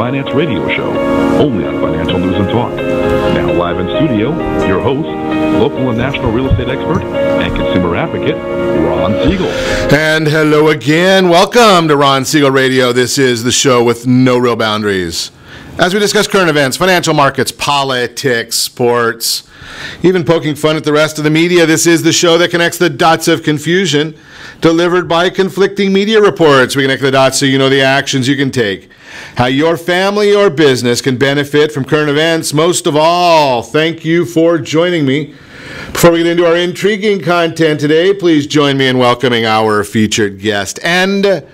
Finance Radio Show, only on Financial News and Talk. Now live in studio, your host, local and national real estate expert and consumer advocate, Ron Siegel. And hello again. Welcome to Ron Siegel Radio. This is the show with no real boundaries. As we discuss current events, financial markets, politics, sports, even poking fun at the rest of the media, this is the show that connects the dots of confusion delivered by conflicting media reports. We connect the dots so you know the actions you can take, how your family or business can benefit from current events. Most of all, thank you for joining me. Before we get into our intriguing content today, please join me in welcoming our featured guest and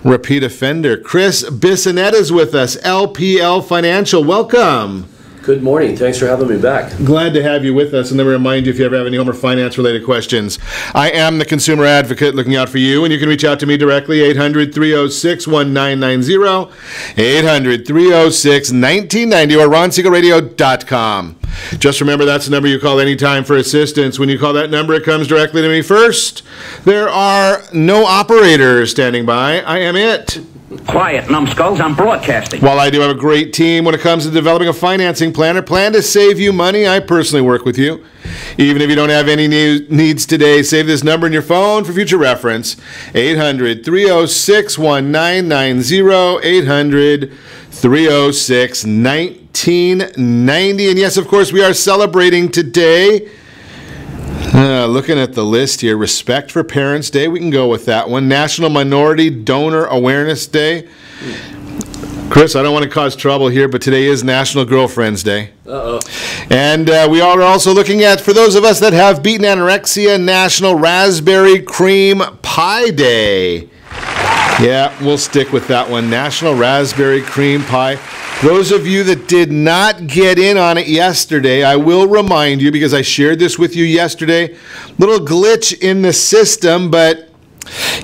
repeat offender. Chris Bissonnette is with us, LPL Financial. Welcome. Good morning. Thanks for having me back. Glad to have you with us. And let me remind you, if you ever have any home or finance-related questions, I am the consumer advocate looking out for you, and you can reach out to me directly, 800-306-1990, 800-306-1990, or ronsiegelradio.com. Just remember, that's the number you call anytime for assistance. When you call that number, it comes directly to me first. There are no operators standing by. I am it. Quiet, numbskulls, I'm broadcasting. While I do have a great team when it comes to developing a financing plan or plan to save you money, I personally work with you. Even if you don't have any needs today, save this number in your phone for future reference, 800-306-1990, 800-306-1990. And yes, of course, we are celebrating today. Looking at the list here, Respect for Parents Day, we can go with that one. National Minority Donor Awareness Day. Chris, I don't want to cause trouble here, but today is National Girlfriend's Day. Uh-oh. And we are also looking at, for those of us that have beaten anorexia, National Raspberry Cream Pie Day. Yeah, we'll stick with that one, National Raspberry Cream Pie. Those of you that did not get in on it yesterday, I will remind you, because I shared this with you yesterday, little glitch in the system, but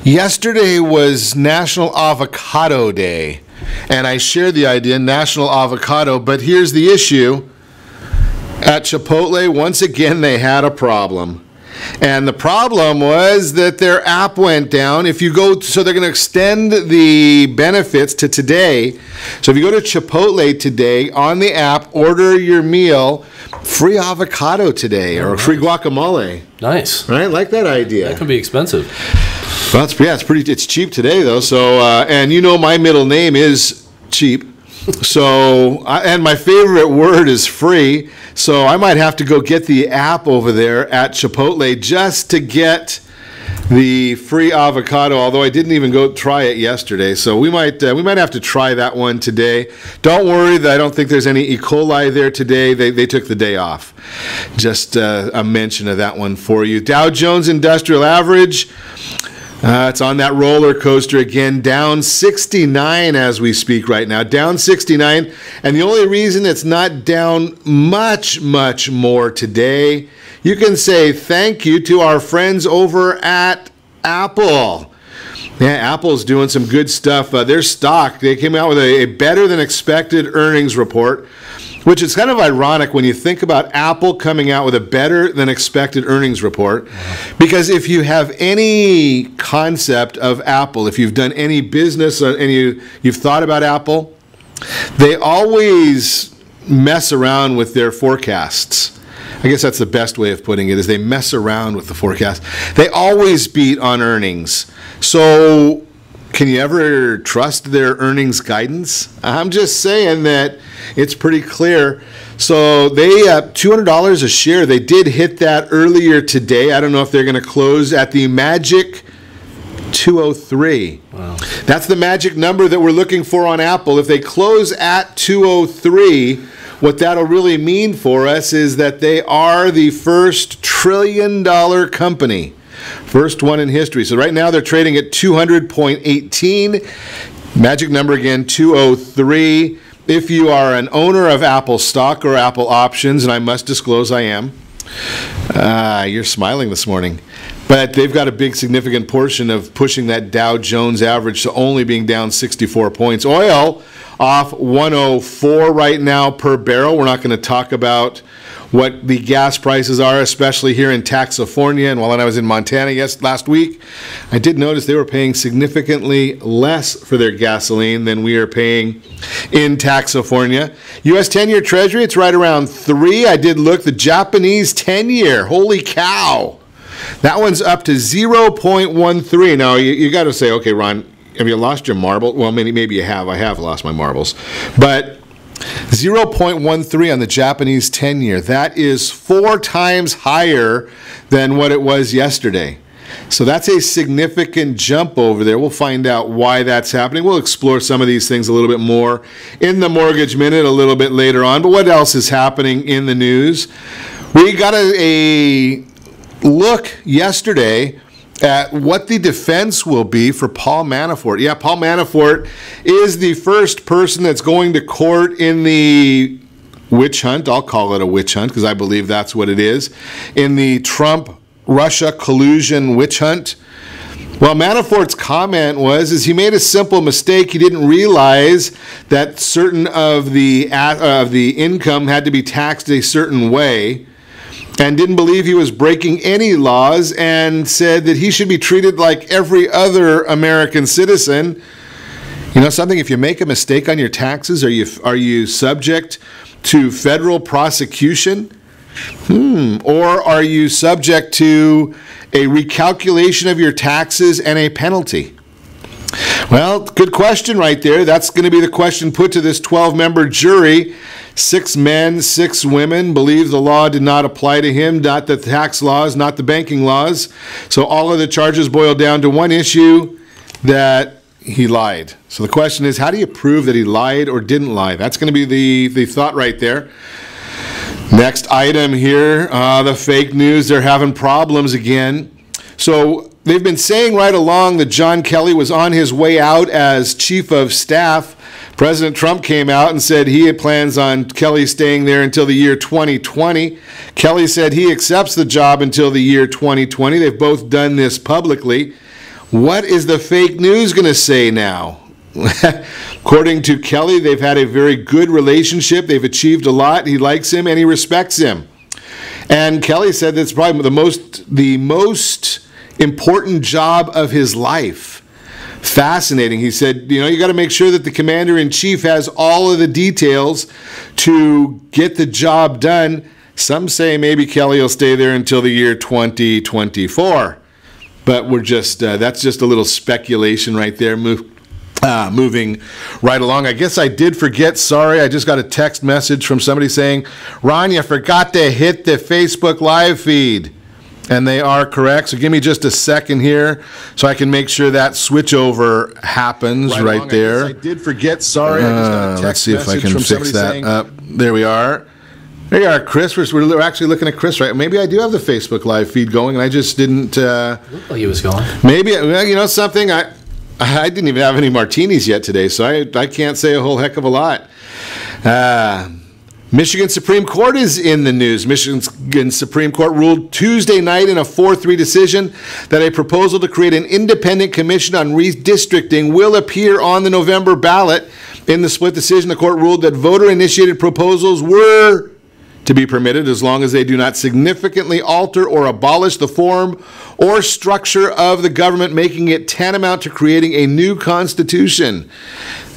yesterday was National Avocado Day, and I shared the idea, National Avocado, but here's the issue. At Chipotle, once again, they had a problem. And the problem was that their app went down. If you go, so they're going to extend the benefits to today. So if you go to Chipotle today, on the app, order your meal, free avocado today, or free guacamole. Nice. Right? Like that idea. That can be expensive. Well, it's cheap today, though. So, and you know my middle name is cheap. So, and my favorite word is free. So I might have to go get the app over there at Chipotle just to get the free avocado, although I didn't even go try it yesterday. So we might have to try that one today. Don't worry, I don't think there's any E. coli there today. They took the day off. Just a mention of that one for you. Dow Jones Industrial Average. It's on that roller coaster again, down 69 as we speak right now, down 69. And the only reason it's not down much more today, you can say thank you to our friends over at Apple. Yeah, Apple's doing some good stuff. Their stock, they came out with a better than expected earnings report, which is kind of ironic when you think about Apple coming out with a better than expected earnings report. Because if you have any concept of Apple, if you've done any business and you've thought about Apple, they always mess around with their forecasts. I guess that's the best way of putting it, is they mess around with the forecast. They always beat on earnings. So can you ever trust their earnings guidance? I'm just saying that it's pretty clear. So they $200 a share. They did hit that earlier today. I don't know if they're going to close at the magic 203. Wow. That's the magic number that we're looking for on Apple. If they close at 203, what that'll really mean for us is that they are the first $1 trillion company. First one in history. So right now they're trading at 200.18. Magic number again, 203. If you are an owner of Apple stock or Apple options, and I must disclose I am, you're smiling this morning. But they've got a big significant portion of pushing that Dow Jones average to only being down 64 points. Oil off 104 right now per barrel. We're not going to talk about what the gas prices are, especially here in California. And while I was in Montana last week, I did notice they were paying significantly less for their gasoline than we are paying in California. U.S. 10-year Treasury, it's right around 3. I did look. The Japanese 10-year, holy cow. That one's up to 0.13. Now, you got to say, okay, Ron, have you lost your marble? Well, maybe you have. I have lost my marbles. But 0.13 on the Japanese 10-year. That is 4 times higher than what it was yesterday. So that's a significant jump over there. We'll find out why that's happening. We'll explore some of these things a little bit more in the Mortgage Minute a little bit later on. But what else is happening in the news? We got a look yesterday at what the defense will be for Paul Manafort. Yeah, Paul Manafort is the first person that's going to court in the witch hunt. I'll call it a witch hunt because I believe that's what it is. In the Trump-Russia collusion witch hunt. Well, Manafort's comment was he made a simple mistake. He didn't realize that certain of the income had to be taxed a certain way, and didn't believe he was breaking any laws, and said that he should be treated like every other American citizen. You know something, if you make a mistake on your taxes, are you subject to federal prosecution? Or are you subject to a recalculation of your taxes and a penalty? Well, good question right there. That's going to be the question put to this 12-member jury. 6 men, 6 women believe the law did not apply to him, not the tax laws, not the banking laws. So all of the charges boil down to one issue, that he lied. So the question is, how do you prove that he lied or didn't lie? That's going to be the thought right there. Next item here, the fake news. They're having problems again. So they've been saying right along that John Kelly was on his way out as chief of staff. President Trump came out and said he plans on Kelly staying there until the year 2020. Kelly said he accepts the job until the year 2020. They've both done this publicly. What is the fake news going to say now? According to Kelly, they've had a very good relationship. They've achieved a lot. He likes him and he respects him. And Kelly said that's probably the most important job of his life. Fascinating. He said, you got to make sure that the commander-in-chief has all of the details to get the job done. Some say maybe Kelly will stay there until the year 2024. But that's just a little speculation right there. Moving right along. I guess I did forget. Sorry, I just got a text message from somebody saying, Ron, you forgot to hit the Facebook live feed. And they are correct. So give me just a second here so I can make sure that switchover happens right there. I did forget. Sorry. I just got a text let's see if I can from fix that saying, up. There we are. There you are, Chris. We're actually looking at Chris, right? Maybe I do have the Facebook live feed going, and I just didn't. Looked like he was going. Maybe, something. I didn't even have any martinis yet today, so I can't say a whole heck of a lot. Michigan Supreme Court is in the news. Michigan Supreme Court ruled Tuesday night in a 4-3 decision that a proposal to create an independent commission on redistricting will appear on the November ballot. In the split decision, the court ruled that voter-initiated proposals were to be permitted as long as they do not significantly alter or abolish the form or structure of the government, making it tantamount to creating a new constitution.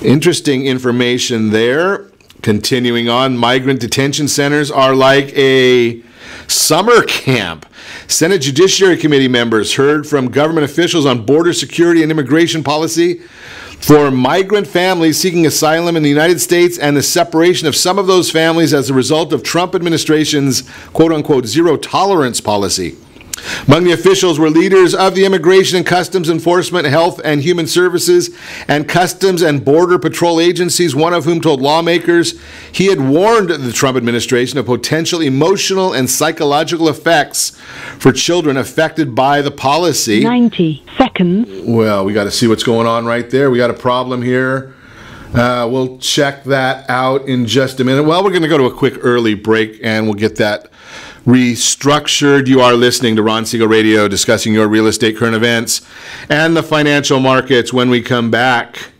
Interesting information there. Continuing on, migrant detention centers are like a summer camp. Senate Judiciary Committee members heard from government officials on border security and immigration policy for migrant families seeking asylum in the United States and the separation of some of those families as a result of Trump administration's quote-unquote zero-tolerance policy. Among the officials were leaders of the Immigration and Customs Enforcement, Health and Human Services, and Customs and Border Patrol agencies, one of whom told lawmakers he had warned the Trump administration of potential emotional and psychological effects for children affected by the policy. 90 seconds. Well, we got to see what's going on right there. We got a problem here. We'll check that out in just a minute. Well, we're going to go to a quick early break, and we'll get that restructured. You are listening to Ron Siegel Radio, discussing your real estate current events and the financial markets. When we come back,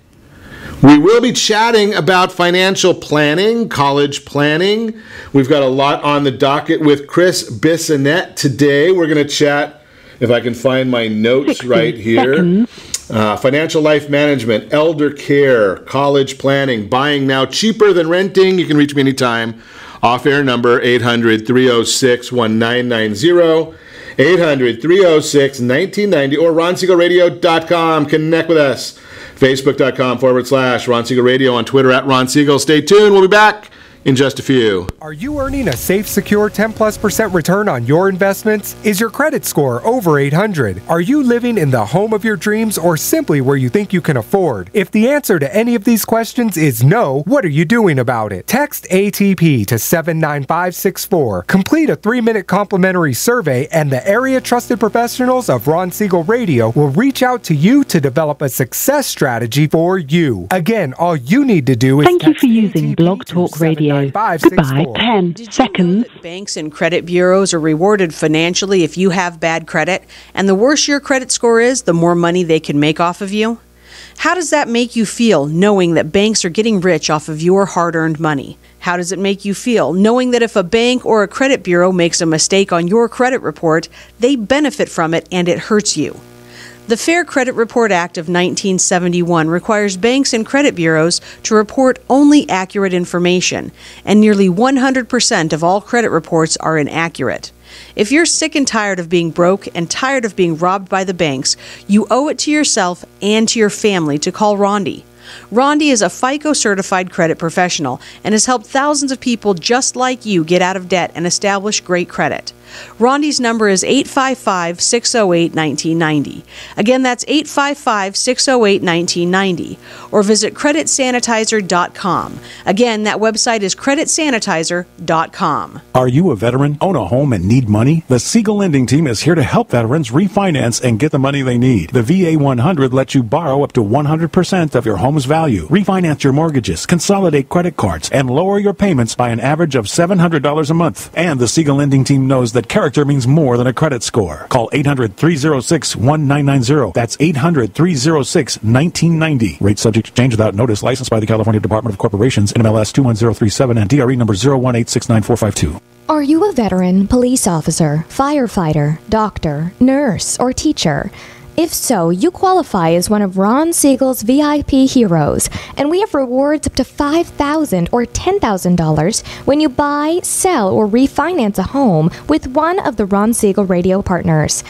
we will be chatting about financial planning, college planning. We've got a lot on the docket with Chris Bissonnette today. We're going to chat, if I can find my notes right here. Financial life management, elder care, college planning, buying now cheaper than renting. You can reach me anytime. Off-air number 800-306-1990, 800-306-1990, or ronsiegelradio.com. Connect with us. Facebook.com/Ron Siegel Radio, on Twitter @Ron Siegel. Stay tuned. We'll be back in just a few. Are you earning a safe, secure 10+% return on your investments? Is your credit score over 800? Are you living in the home of your dreams, or simply where you think you can afford? If the answer to any of these questions is no, what are you doing about it? Text ATP to 79564. Complete a 3-minute complimentary survey, and the area trusted professionals of Ron Siegel Radio will reach out to you to develop a success strategy for you. Again, all you need to do is Thank you for using Blog Talk Radio. Goodbye. 10 seconds. That banks and credit bureaus are rewarded financially if you have bad credit, and the worse your credit score is, the more money they can make off of you? How does that make you feel, knowing that banks are getting rich off of your hard-earned money? How does it make you feel, knowing that if a bank or a credit bureau makes a mistake on your credit report, they benefit from it and it hurts you? The Fair Credit Report Act of 1971 requires banks and credit bureaus to report only accurate information, and nearly 100% of all credit reports are inaccurate. If you're sick and tired of being broke and tired of being robbed by the banks, you owe it to yourself and to your family to call Rondi. Rondi is a FICO-certified credit professional and has helped thousands of people just like you get out of debt and establish great credit. Rondi's number is 855-608-1990. Again, that's 855-608-1990. Or visit creditsanitizer.com. Again, that website is creditsanitizer.com. Are you a veteran, own a home, and need money? The Siegel Lending Team is here to help veterans refinance and get the money they need. The VA 100 lets you borrow up to 100% of your home's value, refinance your mortgages, consolidate credit cards, and lower your payments by an average of $700 a month. And the Siegel Lending Team knows that character means more than a credit score. Call 800-306-1990. That's 800-306-1990. Rate subject to change without notice. Licensed by the California Department of Corporations, NMLS 21037, and DRE number 018694452. Are you a veteran, police officer, firefighter, doctor, nurse, or teacher? If so, you qualify as one of Ron Siegel's VIP heroes, and we have rewards up to $5,000 or $10,000 when you buy, sell, or refinance a home with one of the Ron Siegel Radio partners.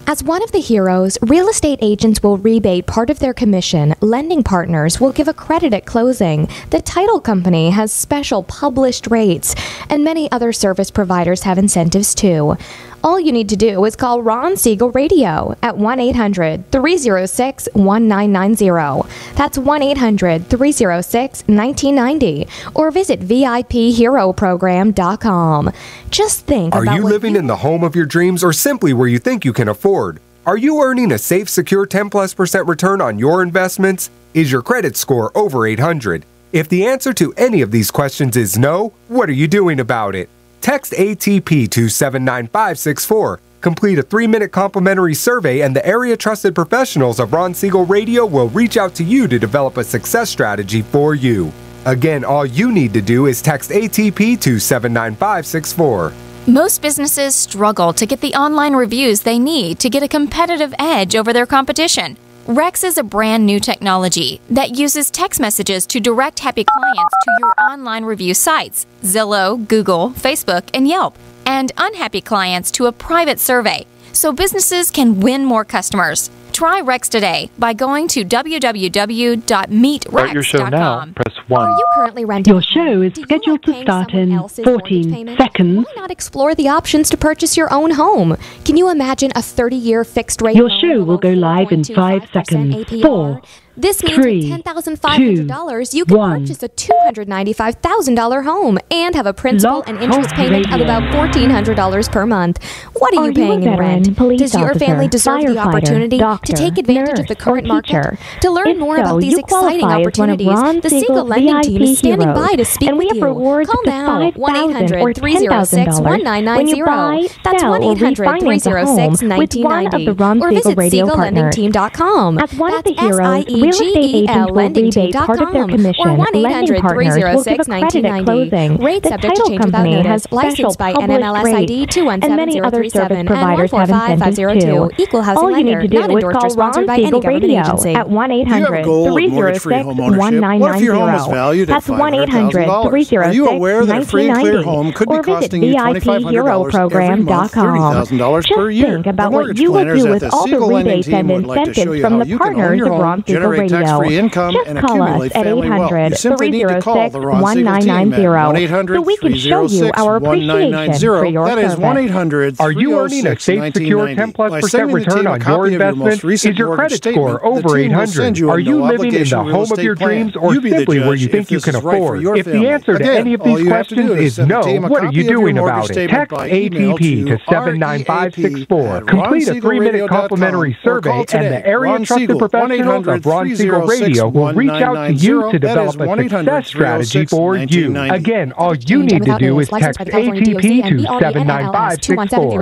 As one of the heroes, real estate agents will rebate part of their commission, lending partners will give a credit at closing, the title company has special published rates, and many other service providers have incentives too. All you need to do is call Ron Siegel Radio at 1-800-306-1990. That's 1-800-306-1990. Or visit VIPHeroProgram.com. Just think about... Are you living in the home of your dreams, or simply where you think you can afford? Are you earning a safe, secure 10+% return on your investments? Is your credit score over 800? If the answer to any of these questions is no, what are you doing about it? Text ATP to 79564. Complete a 3-minute complimentary survey, and the area trusted professionals of Ron Siegel Radio will reach out to you to develop a success strategy for you. Again, all you need to do is text ATP to 79564. Most businesses struggle to get the online reviews they need to get a competitive edge over their competition. Rex is a brand new technology that uses text messages to direct happy clients to your online review sites, Zillow, Google, Facebook, and Yelp, and unhappy clients to a private survey, so businesses can win more customers. Try Rex today by going to www.meetrex.com. Start your show now. Press 1. Are you currently renting? Your show is scheduled to start in 14 seconds. Why not explore the options to purchase your own home? Can you imagine a 30-year fixed rate? Your show will go live in 5 seconds. APR? 4, This means with $10,500, you can purchase a $295,000 home and have a principal and interest payment of about $1,400 per month. What are you paying in rent? Does your family deserve the opportunity to take advantage of the current market? To learn more about these exciting opportunities, the Siegel Lending Team is standing by to speak with you. Call now 1-800-306-1990. That's 1-800-306-1990. Or visit SiegelLendingTeam.com. As one of the heroes, real estate agents will rebate part of their commission. Lending partners will give a credit at closing. Rates The subject to title change without company notice. has special Licensed by published NMLS rates, ID and many other service 217037 providers and have incentives 1455002. too. Equal housing All you lender. need to Not do is endorsed or call sponsored Ron by any Siegel government Radio agency. at 1-800-306-1990. What if your home is valued at That's $1-800-306-1990. Are you aware that a free and clear home could be Or visit costing you $2,500 every month, $30,000 per year? Just think about Our what mortgage you would planners do at with the all the Siegel Lending rebates Team and would like to show incentives you from how the you can own partners your of home, Ron Siegel generate Radio. tax-free income, Just and call accumulate us at family wealth. You simply need to call the Ron Siegel Team at 1-800-306-1990 so we can show you our appreciation for your That is service. Are you earning a safe, secure 10+% return on your investment? Is your credit score over 800? Are you living in the home of your dreams or simply where you think you can afford? If the answer to any of these questions is no, what are you doing about it? Text ATP to 79564. Complete a 3-minute complimentary survey and the area trusted professionals of Ron Siegel Radio will reach out to you to develop a success strategy for you. Again, all you need to do is text ATP to 79564.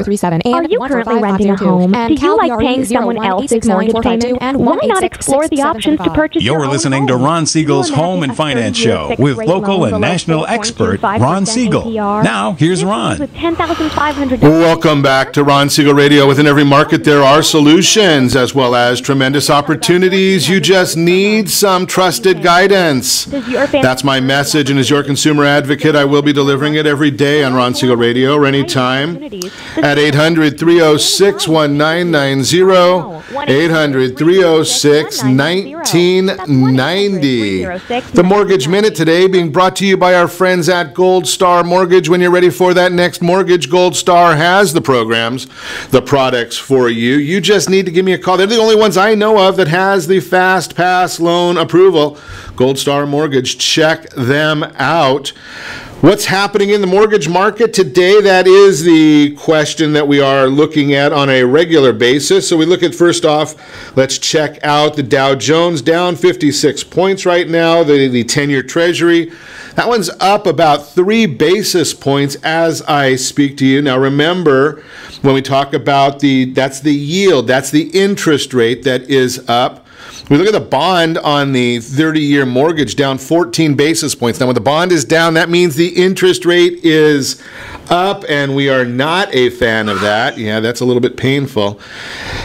Are you currently renting a home? Do you like paying someone else's mortgage payment? Why not explore the options to purchase your You're own listening to home? Ron Siegel's Home and Finance Show with local and national expert Ron Siegel. Now, here's Ron. With $10,500. Welcome back to Ron Siegel Radio. Within every market, there are solutions as well as tremendous opportunities. You just need some trusted guidance. That's my message, and as your consumer advocate, I will be delivering it every day on Ron Siegel Radio or anytime at 800-306-1990, 800-306-1990. The Mortgage Minute today being brought to you by our friends at Gold Star Mortgage. When you're ready for that next mortgage, Gold Star has the programs, the products for you. You just need to give me a call. They're the only ones I know of that has the fast pass loan approval. Gold Star Mortgage, check them out. What's happening in the mortgage market today? That is the question that we are looking at on a regular basis. So we look at, first off, let's check out the Dow Jones, down 56 points right now. The 10-year Treasury, that one's up about 3 basis points as I speak to you. Now remember, when we talk about that's the yield, that's the interest rate that is up. We look at the bond on the 30-year mortgage, down 14 basis points. Now, when the bond is down, that means the interest rate is up, and we are not a fan of that. Yeah, that's a little bit painful.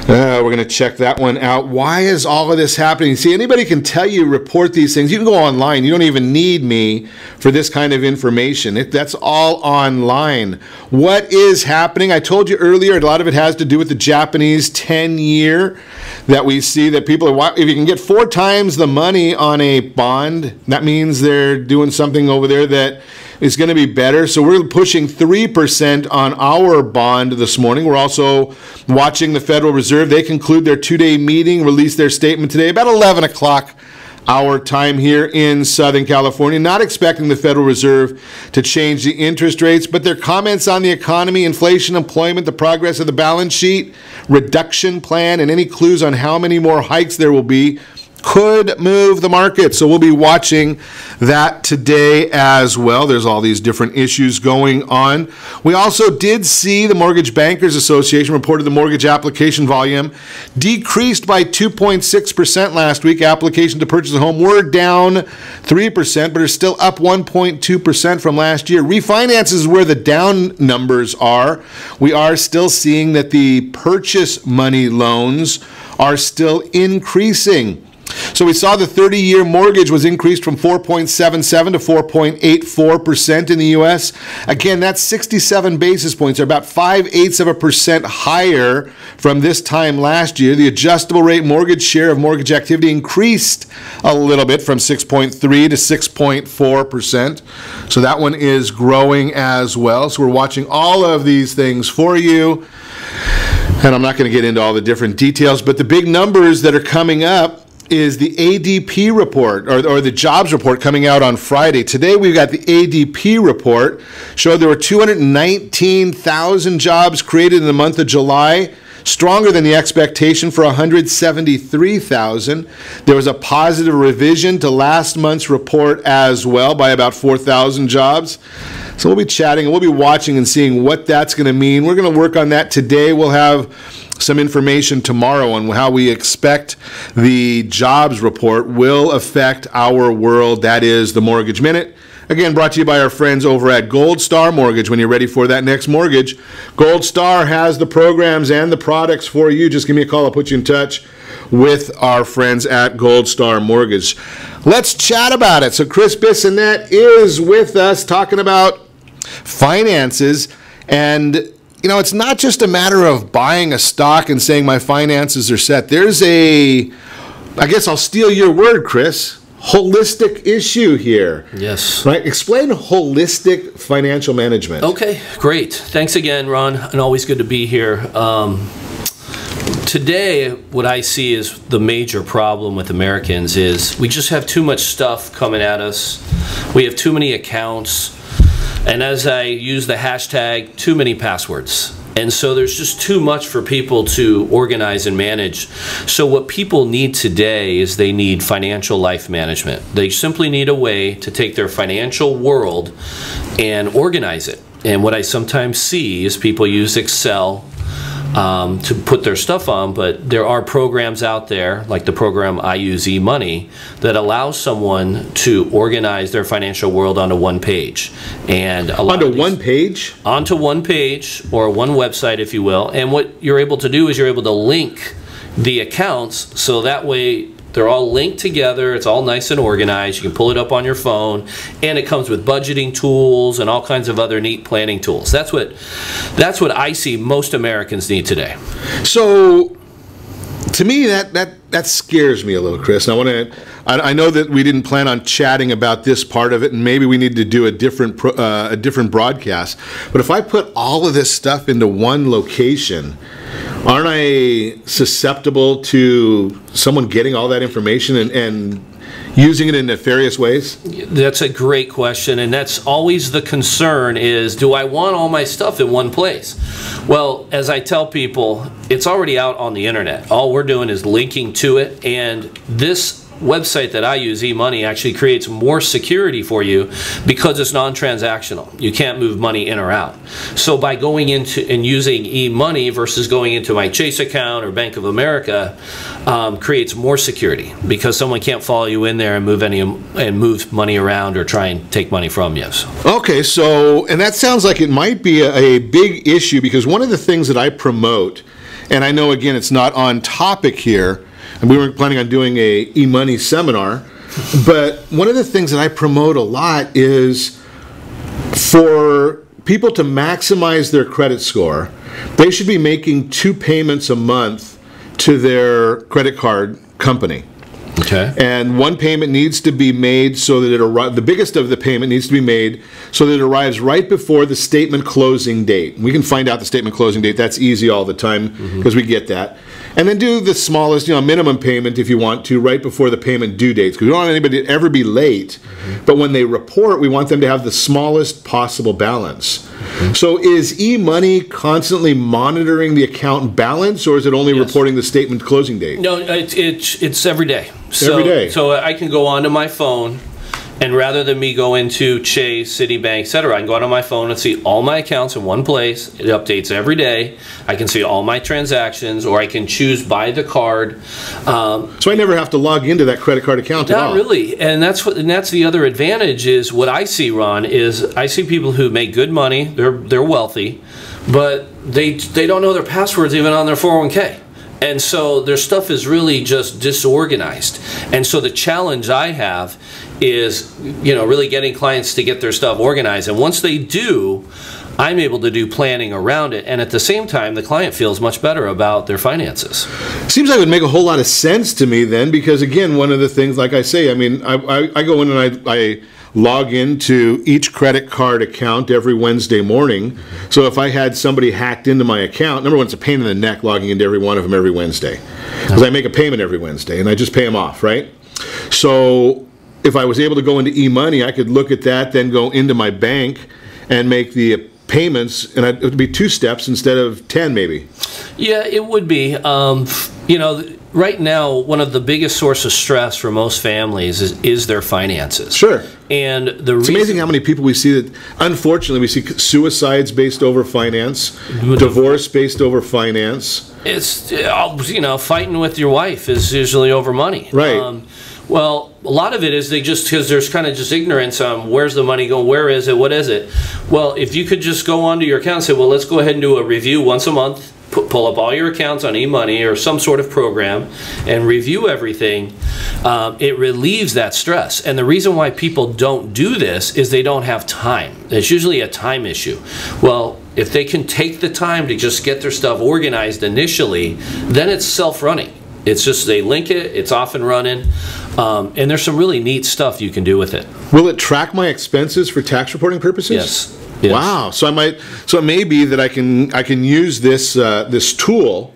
We're going to check that one out. Why is all of this happening? See, anybody can tell you, report these things. You can go online. You don't even need me for this kind of information. That's all online. What is happening? I told you earlier, a lot of it has to do with the Japanese 10-year that we see that people are, if you can get 4 times the money on a bond, that means they're doing something over there that is going to be better. So we're pushing 3% on our bond this morning. We're also watching the Federal Reserve. They conclude their 2-day meeting, release their statement today about 11 o'clock our time here in Southern California. Not expecting the Federal Reserve to change the interest rates, but their comments on the economy, inflation, employment, the progress of the balance sheet, reduction plan, and any clues on how many more hikes there will be could move the market. So we'll be watching that today as well. There's all these different issues going on. We also did see the Mortgage Bankers Association reported the mortgage application volume decreased by 2.6% last week. Application to purchase a home were down 3%, but are still up 1.2% from last year. Refinances is where the down numbers are. We are still seeing that the purchase money loans are still increasing. So we saw the 30-year mortgage was increased from 4.77 to 4.84% in the U.S. Again, that's 67 basis points, or about 5/8% higher from this time last year. The adjustable rate mortgage share of mortgage activity increased a little bit from 6.3 to 6.4%. So that one is growing as well. So we're watching all of these things for you. And I'm not going to get into all the different details, but the big numbers that are coming up is the ADP report, or the jobs report coming out on Friday. Today we've got the ADP report. Showed there were 219,000 jobs created in the month of July, stronger than the expectation for 173,000. There was a positive revision to last month's report as well by about 4,000 jobs. So we'll be chatting and we'll be watching and seeing what that's going to mean. We're going to work on that today. We'll have some information tomorrow on how we expect the jobs report will affect our world. That is the Mortgage Minute. Again, brought to you by our friends over at Gold Star Mortgage. When you're ready for that next mortgage, Gold Star has the programs and the products for you. Just give me a call. I'll put you in touch with our friends at Gold Star Mortgage. Let's chat about it. So Chris Bissonnette is with us talking about finances. And, you know, it's not just a matter of buying a stock and saying my finances are set. There's I guess I'll steal your word, Chris, holistic issue here. Yes. Right? Explain holistic financial management. Okay, great. Thanks again, Ron, and always good to be here. Today, what I see is the major problem with Americans is we just have too much stuff coming at us. We have too many accounts. And as I use the hashtag, too many passwords. And so there's just too much for people to organize and manage. So what people need today is they need financial life management. They simply need a way to take their financial world and organize it. And what I sometimes see is people use Excel to put their stuff on, but there are programs out there, like the program I use, eMoney, that allows someone to organize their financial world onto one page. And onto one page? Onto one page, or one website, if you will. And what you're able to do is you're able to link the accounts, so that way they're all linked together. It's all nice and organized. You can pull it up on your phone, and it comes with budgeting tools and all kinds of other neat planning tools. That's what I see most Americans need today. So, to me, that scares me a little, Chris. And I know that we didn't plan on chatting about this part of it, and maybe we need to do a different broadcast. But if I put all of this stuff into one location, aren't I susceptible to someone getting all that information and using it in nefarious ways? That's a great question, and that's always the concern is, do I want all my stuff in one place? Well, as I tell people, it's already out on the internet. All we're doing is linking to it, and this website that I use, eMoney, actually creates more security for you because it's non-transactional. You can't move money in or out. So by going into and using eMoney versus going into my Chase account or Bank of America, creates more security because someone can't follow you in there and move money around or try and take money from you. Okay, so, and that sounds like it might be a big issue, because one of the things that I promote, and I know again it's not on topic here, and we weren't planning on doing a eMoney seminar, but one of the things that I promote a lot is for people to maximize their credit score, they should be making 2 payments a month to their credit card company. Okay. And one payment needs to be made so that it arrives, the biggest of the payment needs to be made so that it arrives right before the statement closing date. We can find out the statement closing date. That's easy all the time because we get that. And then do the smallest, minimum payment if you want to, right before the payment due dates, because we don't want anybody to ever be late. But when they report, we want them to have the smallest possible balance. So is eMoney constantly monitoring the account balance, or is it only reporting the statement closing date? No, it's every day. Every day. So I can go onto my phone, and rather than me go into Chase, Citibank, etc., I can go onto my phone and see all my accounts in one place. It updates every day. I can see all my transactions, or I can choose by the card. So I never have to log into that credit card account at all? Not really, and that's the other advantage is what I see, Ron, is I see people who make good money, they're wealthy, but they don't know their passwords even on their 401k. And so their stuff is really just disorganized. And so the challenge I have is, really getting clients to get their stuff organized. And once they do, I'm able to do planning around it. And at the same time, the client feels much better about their finances. Seems like it would make a whole lot of sense to me then, because again, one of the things, like I say, I go in and I log into each credit card account every Wednesday morning. So if I had somebody hacked into my account, number one, it's a pain in the neck logging into every one of them every Wednesday, because I make a payment every Wednesday and I just pay them off, right? So if I was able to go into eMoney, I could look at that, then go into my bank and make the payments, and it would be 2 steps instead of 10 maybe. Yeah, it would be. You know, right now, one of the biggest sources of stress for most families is their finances. Sure. And it's amazing how many people we see that, unfortunately, we see suicides based over finance, divorce based over finance. It's, you know, fighting with your wife is usually over money. Right. Well, a lot of it is because there's kind of just ignorance on where's the money going, where is it, what is it. Well, if you could just go onto your account and say, well, let's go ahead and do a review once a month, pull up all your accounts on eMoney or some sort of program and review everything, it relieves that stress. And the reason why people don't do this is they don't have time. It's usually a time issue. Well, if they can take the time to just get their stuff organized initially, then it's self-running. It's just they link it, it's off and running, and there's some really neat stuff you can do with it. Will it track my expenses for tax reporting purposes? Yes. Yes. Wow. So it may be that I can use this this tool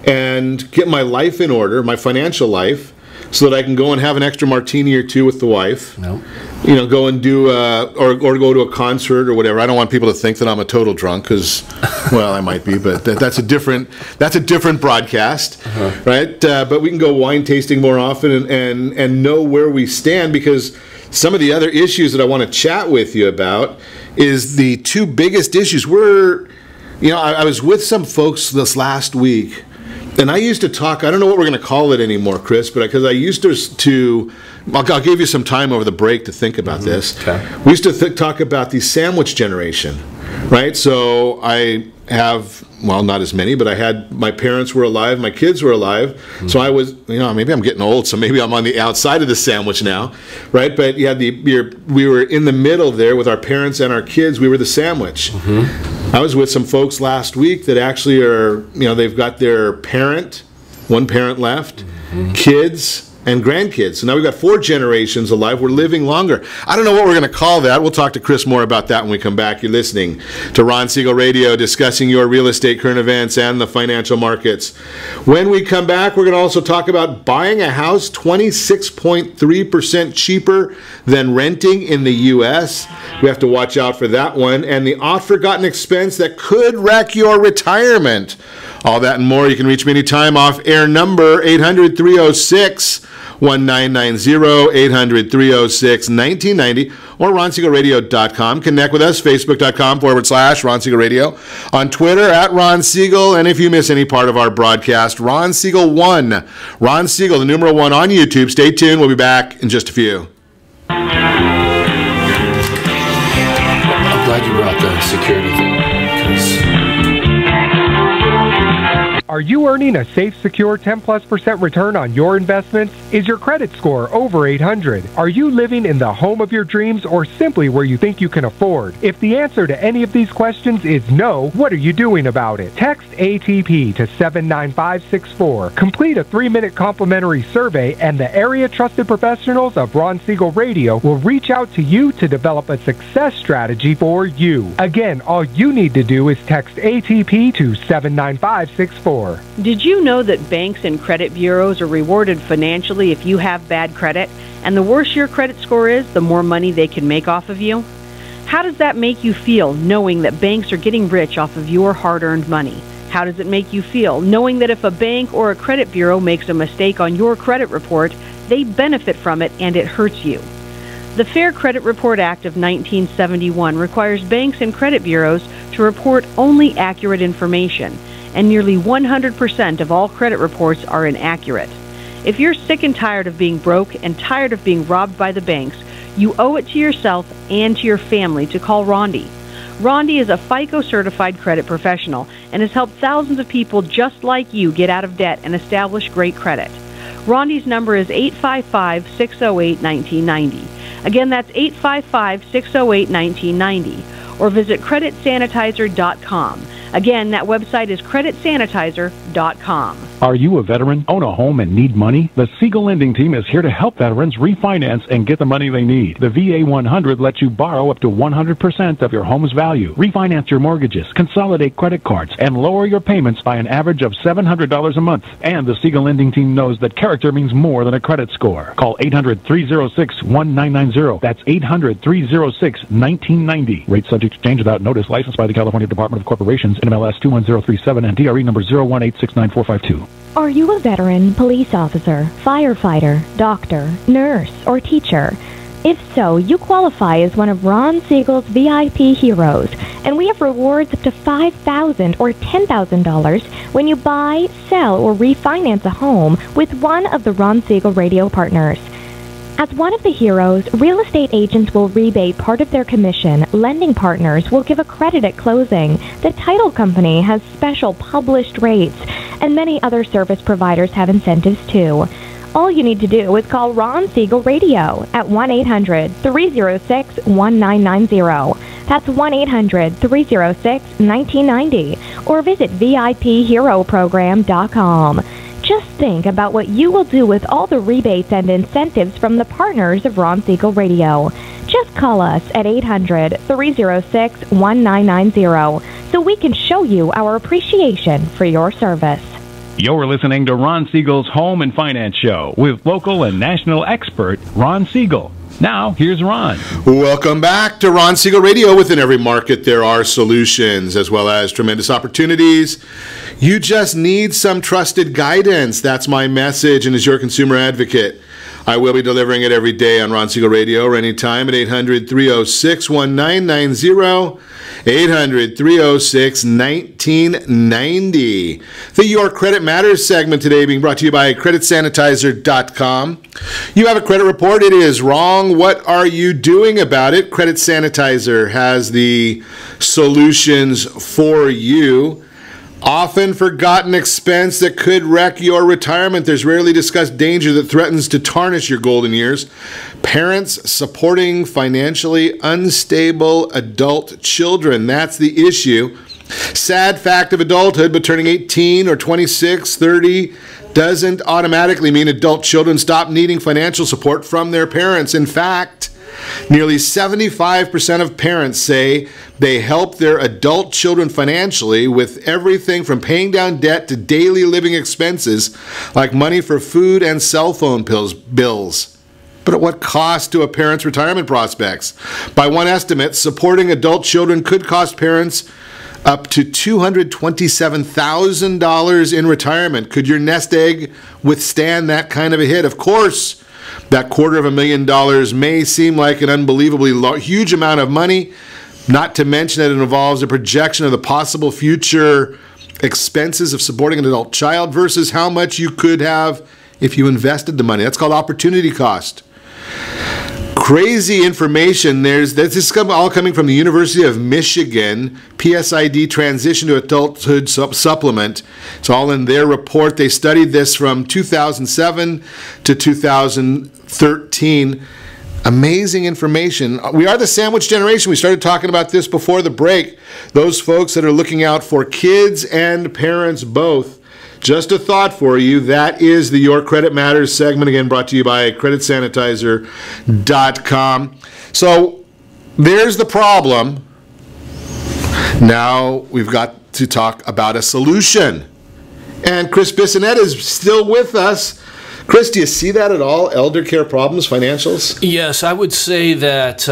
and get my life in order, my financial life, so that I can go and have an extra martini or 2 with the wife. No. You know, go and do or go to a concert or whatever. I don't want people to think that I'm a total drunk, because, well, I might be, but that's a different broadcast, right? But we can go wine tasting more often and know where we stand, because some of the other issues that I want to chat with you about is the 2 biggest issues. I was with some folks this last week, and I used to talk, I don't know what we're going to call it anymore, Chris, but because I used to I'll give you some time over the break to think about this. Okay. We used to talk about the sandwich generation, right? So I have, well, not as many, but I had, my parents were alive, my kids were alive, so I was, maybe I'm getting old, so maybe I'm on the outside of the sandwich now, right? But you had we were in the middle there with our parents and our kids, we were the sandwich. I was with some folks last week that actually are, they've got their parent, one parent left, kids, and grandkids. So now we've got 4 generations alive. We're living longer. I don't know what we're going to call that. We'll talk to Chris more about that when we come back. You're listening to Ron Siegel Radio, discussing your real estate, current events, and the financial markets. When we come back, we're going to also talk about buying a house 26.3% cheaper than renting in the U.S. We have to watch out for that one. And the oft-forgotten expense that could wreck your retirement. All that and more. You can reach me anytime. Off-air number 800-306-1990, 800-306-1990, or ronsiegelradio.com. Connect with us, facebook.com/Ron Siegel Radio. On Twitter, @Ron Siegel. And if you miss any part of our broadcast, Ron Siegel 1. Ron Siegel, the numeral 1 on YouTube. Stay tuned. We'll be back in just a few. I'm glad you brought the security thing. Are you earning a safe, secure 10+% return on your investments? Is your credit score over 800? Are you living in the home of your dreams, or simply where you think you can afford? If the answer to any of these questions is no, what are you doing about it? Text ATP to 79564. Complete a 3-minute complimentary survey, and the area trusted professionals of Ron Siegel Radio will reach out to you to develop a success strategy for you. Again, all you need to do is text ATP to 79564. Did you know that banks and credit bureaus are rewarded financially if you have bad credit? And the worse your credit score is, the more money they can make off of you? How does that make you feel, knowing that banks are getting rich off of your hard-earned money? How does it make you feel, knowing that if a bank or a credit bureau makes a mistake on your credit report, they benefit from it and it hurts you? The Fair Credit Report Act of 1971 requires banks and credit bureaus to report only accurate information, and nearly 100% of all credit reports are inaccurate. If you're sick and tired of being broke and tired of being robbed by the banks, you owe it to yourself and to your family to call Rondi. Rondi is a FICO-certified credit professional and has helped thousands of people just like you get out of debt and establish great credit. Rondi's number is 855-608-1990. Again, that's 855-608-1990. Or visit creditsanitizer.com. Again, that website is creditsanitizer.com. Are you a veteran, own a home, and need money? The Siegel Lending Team is here to help veterans refinance and get the money they need. The VA 100 lets you borrow up to 100% of your home's value, refinance your mortgages, consolidate credit cards, and lower your payments by an average of $700 a month. And the Siegel Lending Team knows that character means more than a credit score. Call 800-306-1990. That's 800-306-1990. Rate subject to change without notice. Licensed by the California Department of Corporations, NMLS 21037, and DRE number 018694452. Are you a veteran, police officer, firefighter, doctor, nurse, or teacher? If so, you qualify as one of Ron Siegel's VIP heroes, and we have rewards up to $5,000 or $10,000 when you buy, sell, or refinance a home with one of the Ron Siegel radio partners. As one of the heroes, real estate agents will rebate part of their commission, lending partners will give a credit at closing, the title company has special published rates, and many other service providers have incentives too. All you need to do is call Ron Siegel Radio at 1-800-306-1990. That's 1-800-306-1990, or visit VIPHeroProgram.com. Just think about what you will do with all the rebates and incentives from the partners of Ron Siegel Radio. Just call us at 800-306-1990 so we can show you our appreciation for your service. You're listening to Ron Siegel's Home and Finance Show with local and national expert Ron Siegel. Now, here's Ron. Welcome back to Ron Siegel Radio. Within every market, there are solutions as well as tremendous opportunities. You just need some trusted guidance. That's my message, and as your consumer advocate, I will be delivering it every day on Ron Siegel Radio or anytime at 800-306-1990, 800-306-1990. The Your Credit Matters segment today being brought to you by creditsanitizer.com. You have a credit report. It is wrong. What are you doing about it? Credit Sanitizer has the solutions for you. Often forgotten expense that could wreck your retirement. There's rarely discussed danger that threatens to tarnish your golden years. Parents supporting financially unstable adult children. That's the issue. Sad fact of adulthood, but turning 18 or 26, 30 doesn't automatically mean adult children stop needing financial support from their parents. In fact, nearly 75% of parents say they help their adult children financially with everything from paying down debt to daily living expenses like money for food and cell phone bills. But at what cost to a parent's retirement prospects? By one estimate, supporting adult children could cost parents up to $227,000 in retirement. Could your nest egg withstand that kind of a hit? Of course. That $250,000 may seem like an unbelievably huge amount of money, not to mention that it involves a projection of the possible future expenses of supporting an adult child versus how much you could have if you invested the money. That's called opportunity cost. Crazy information. This is all coming from the University of Michigan, PSID Transition to Adulthood Supplement. It's all in their report. They studied this from 2007 to 2013. Amazing information. We are the sandwich generation. We started talking about this before the break. Those folks that are looking out for kids and parents both. Just a thought for you. That is the Your Credit Matters segment, again brought to you by creditsanitizer.com. So there's the problem. Now we've got to talk about a solution. And Chris Bissonnette is still with us. Chris, do you see that at all? Elder care problems, financials? Yes, I would say that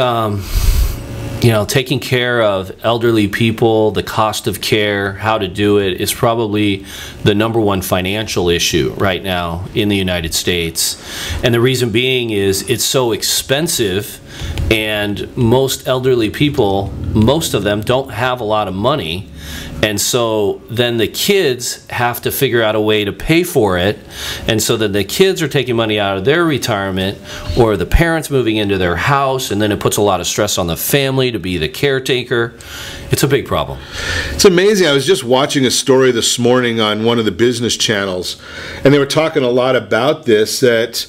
taking care of elderly people, the cost of care, how to do it is probably the #1 financial issue right now in the United States. And the reason being is it's so expensive, and most elderly people, most of them don't have a lot of money. And so then the kids have to figure out a way to pay for it. And so then the kids are taking money out of their retirement, or the parents moving into their house, and then it puts a lot of stress on the family to be the caretaker. It's a big problem. It's amazing. I was just watching a story this morning on one of the business channels, and they were talking a lot about this, that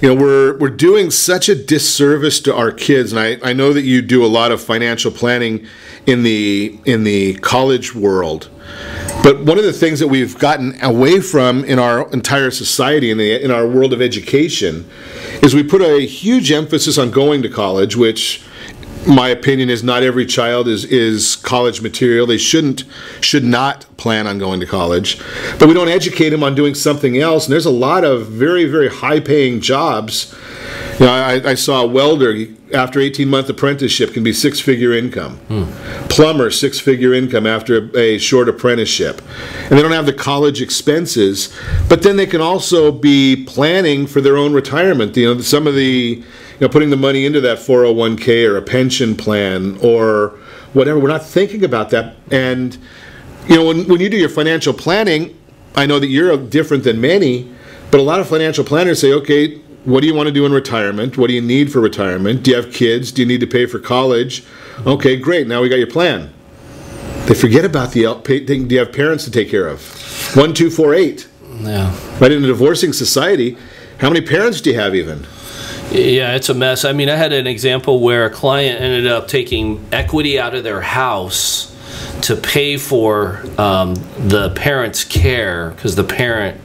we're doing such a disservice to our kids. And I know that you do a lot of financial planning in the college world. But one of the things that we've gotten away from in our entire society, in our world of education, is we put a huge emphasis on going to college, which my opinion is not every child is college material. They should not plan on going to college. But we don't educate them on doing something else. And there's a lot of very, very high-paying jobs. You know, I saw a welder, after 18-month apprenticeship, can be six-figure income. Plumber, six-figure income after a short apprenticeship. And they don't have the college expenses, but then they can also be planning for their own retirement. You know, some of the, putting the money into that 401k or a pension plan or whatever. We're not thinking about that. And, when you do your financial planning, I know that you're different than many, but a lot of financial planners say, okay, what do you want to do in retirement? What do you need for retirement? Do you have kids? Do you need to pay for college? Okay, great. Now we got your plan. They forget about do you have parents to take care of? 1, 2, 4, 8. Yeah. Right, in a divorcing society, how many parents do you have even? Yeah, it's a mess. I mean, I had an example where a client ended up taking equity out of their house to pay for the parent's care because the parent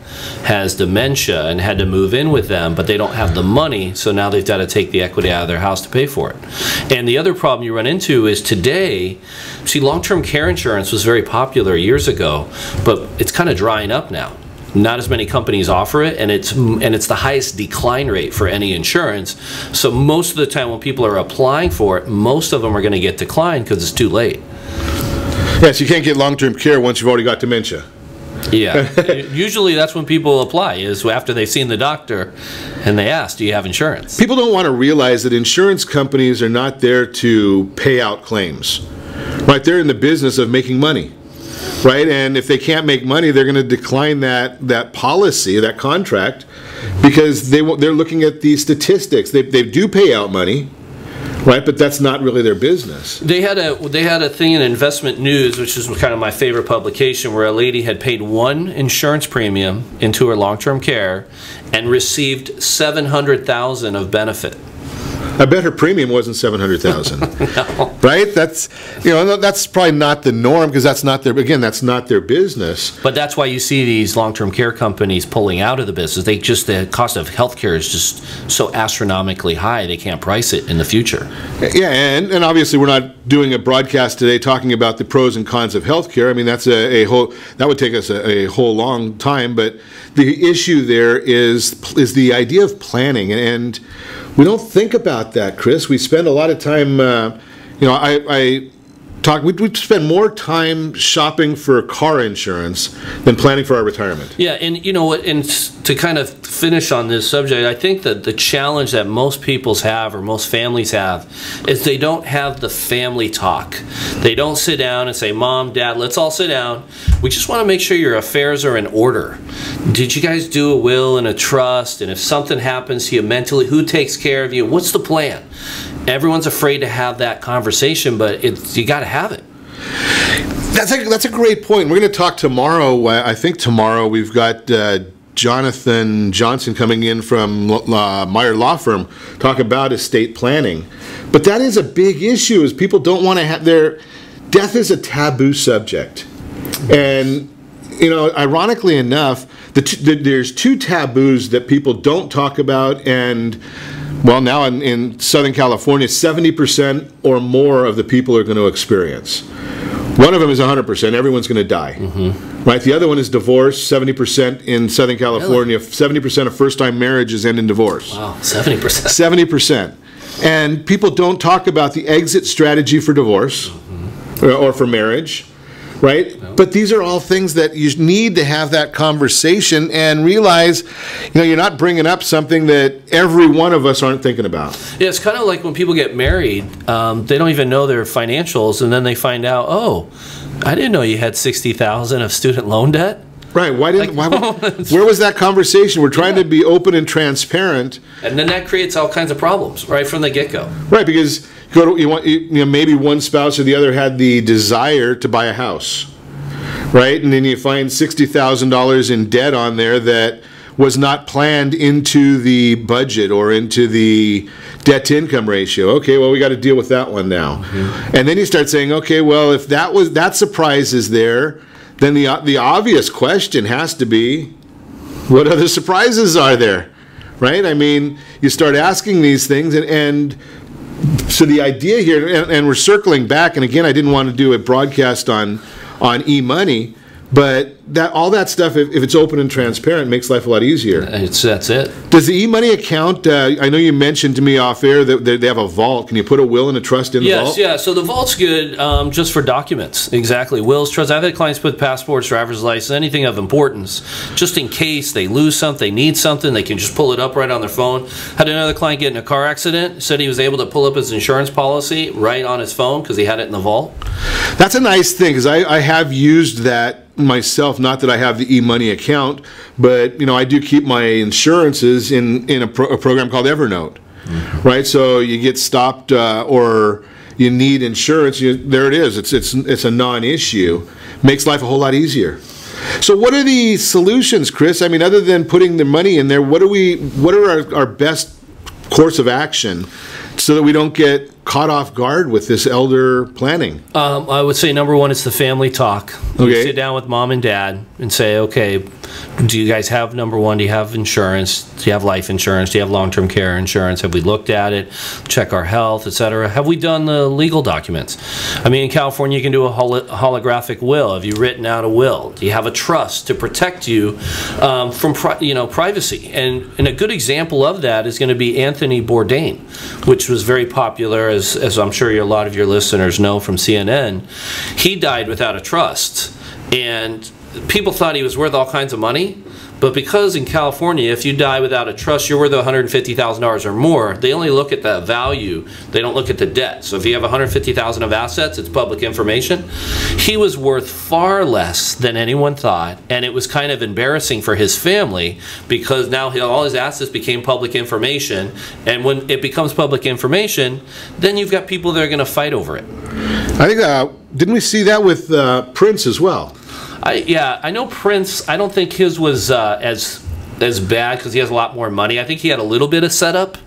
has dementia and had to move in with them, but they don't have the money, so now they've got to take the equity out of their house to pay for it. And the other problem you run into is today, see, long-term care insurance was very popular years ago, but it's kind of drying up now. Not as many companies offer it, and it's the highest decline rate for any insurance. So most of the time when people are applying for it, most of them are going to get declined because it's too late. Yes, you can't get long-term care once you've already got dementia. Yeah, usually that's when people apply, is after they've seen the doctor and they ask, do you have insurance? People don't want to realize that insurance companies are not there to pay out claims. Right, they're in the business of making money. Right, and if they can't make money, they're going to decline that policy, that contract, because they're looking at the statistics. They do pay out money, right? But that's not really their business. They had a thing in Investment News, which is kind of my favorite publication, where a lady had paid one insurance premium into her long-term care and received $700,000 of benefit. I bet her premium wasn't $700,000. No. Right? That's that's probably not the norm because that's not their business. But that's why you see these long-term care companies pulling out of the business. The cost of healthcare is just so astronomically high they can't price it in the future. Yeah, and obviously we're not doing a broadcast today talking about the pros and cons of healthcare. I mean that would take us a whole long time. But the issue there is the idea of planning, and we don't think about that, Chris. We spend a lot of time, we spend more time shopping for car insurance than planning for our retirement. Yeah, and you know what, and to kind of finish on this subject, I think that the challenge that most peoples have, or most families have, is they don't have the family talk. They don't sit down and say, Mom, Dad, let's all sit down. We just want to make sure your affairs are in order. Did you guys do a will and a trust? And if something happens to you mentally, who takes care of you? What's the plan? Everyone's afraid to have that conversation, but you got to have it. That's a great point. We're going to talk tomorrow. I think tomorrow we've got Jonathan Johnson coming in from Meyer Law Firm, talk about estate planning. But that is a big issue, is people don't want to have death is a taboo subject. And, ironically enough, there's two taboos that people don't talk about, and well, now in Southern California, 70% or more of the people are going to experience. One of them is 100%. Everyone's going to die. Mm-hmm. Right? The other one is divorce. 70% in Southern California. Really? 70% of first-time marriages end in divorce. Wow, 70%. 70%. And people don't talk about the exit strategy for divorce, mm-hmm. or for marriage. Right? No. But these are all things that you need to have that conversation and realize, you're not bringing up something that every one of us aren't thinking about. Yeah, it's kind of like when people get married, they don't even know their financials, and then they find out, oh, I didn't know you had $60,000 of student loan debt. Right. Where was that conversation? We're trying to be open and transparent. And then that creates all kinds of problems right from the get-go. Right, because maybe one spouse or the other had the desire to buy a house, right? And then you find $60,000 in debt on there that was not planned into the budget or into the debt-to-income ratio. Okay, well, we got to deal with that one now. Mm-hmm. And then you start saying, okay, well, if that surprise is there, then the obvious question has to be, what other surprises are there? Right? I mean, you start asking these things, and so the idea here, and we're circling back, and again, I didn't want to do a broadcast on e-money, but all that stuff, if it's open and transparent, makes life a lot easier. That's it. Does the e-money account, I know you mentioned to me off air that they have a vault. Can you put a will and a trust in the vault? Yes, yeah. So the vault's good just for documents. Exactly. Wills, trusts. I've had clients put passports, driver's license, anything of importance, just in case they lose something, they need something, they can just pull it up right on their phone. Had another client get in a car accident, said he was able to pull up his insurance policy right on his phone because he had it in the vault. That's a nice thing, because I have used that myself. Not that I have the e-money account, but I do keep my insurances in a program called Evernote. Right? So you get stopped or you need insurance, there it is. It's a non-issue. Makes life a whole lot easier. So what are the solutions, Chris? I mean, other than putting the money in there, what are our best course of action so that we don't get caught off guard with this elder planning? I would say number one, it's the family talk. Okay. You sit down with mom and dad and say, okay, do you guys have, number one, do you have insurance? Do you have life insurance? Do you have long-term care insurance? Have we looked at it? Check our health, etc. Have we done the legal documents? I mean, in California, you can do a holographic will. Have you written out a will? Do you have a trust to protect you from privacy? And a good example of that is going to be Anthony Bourdain, which was very popular, as I'm sure a lot of your listeners know from CNN. He died without a trust, and people thought he was worth all kinds of money, but because in California, if you die without a trust, you're worth $150,000 or more. They only look at the value. They don't look at the debt. So if you have $150,000 of assets, it's public information. He was worth far less than anyone thought, and it was kind of embarrassing for his family because now all his assets became public information, and when it becomes public information, then you've got people that are going to fight over it. I think, didn't we see that with Prince as well? I know Prince. I don't think his was as bad because he has a lot more money. I think he had a little bit of setup,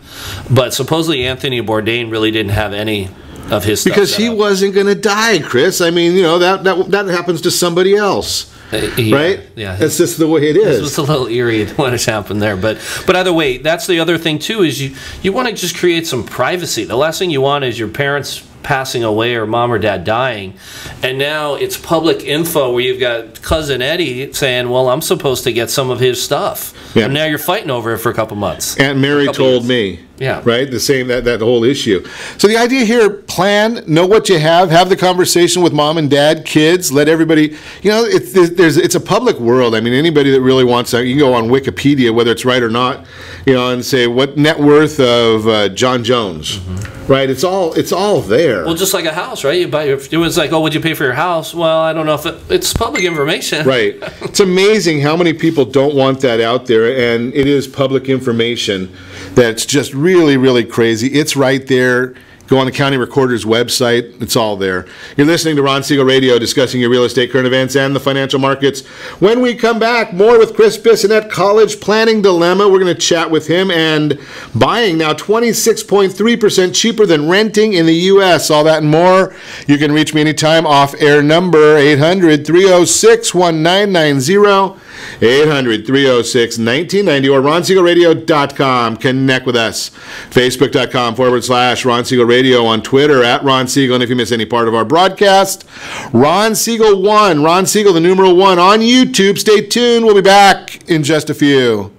but supposedly Anthony Bourdain really didn't have any of his stuff because he wasn't going to die, Chris. I mean, that happens to somebody else. Right? Yeah. That's just the way it is. It was a little eerie what has happened there. But either way, that's the other thing too, is you want to just create some privacy. The last thing you want is your parents passing away or mom or dad dying, and now it's public info where you've got cousin Eddie saying, well, I'm supposed to get some of his stuff. Yeah. And now you're fighting over it for a couple months. Aunt Mary told me. Yeah. Right? The same, that whole issue. So the idea here, plan, know what you have the conversation with mom and dad, kids, let everybody, it's a public world. I mean, anybody that really wants to, you can go on Wikipedia, whether it's right or not, and say, what net worth of John Jones? Mm-hmm. Right? It's all there. Well, just like a house, right? It was like, oh, what'd you pay for your house? Well, I don't know if it's public information. Right. It's amazing how many people don't want that out there, and it is public information that's just really, really crazy. It's right there. Go on the county recorder's website. It's all there. You're listening to Ron Siegel Radio, discussing your real estate, current events, and the financial markets. When we come back, more with Chris Bissonnette, college planning dilemma. We're going to chat with him, and buying now 26.3% cheaper than renting in the U.S. All that and more. You can reach me anytime. Off-air number 800-306-1990. 800-306-1990 or RonSiegelRadio.com. Connect with us. Facebook.com/Ron Siegel Radio. On Twitter @Ron Siegel. And if you miss any part of our broadcast, Ron Siegel 1. Ron Siegel, the numeral 1 on YouTube. Stay tuned. We'll be back in just a few.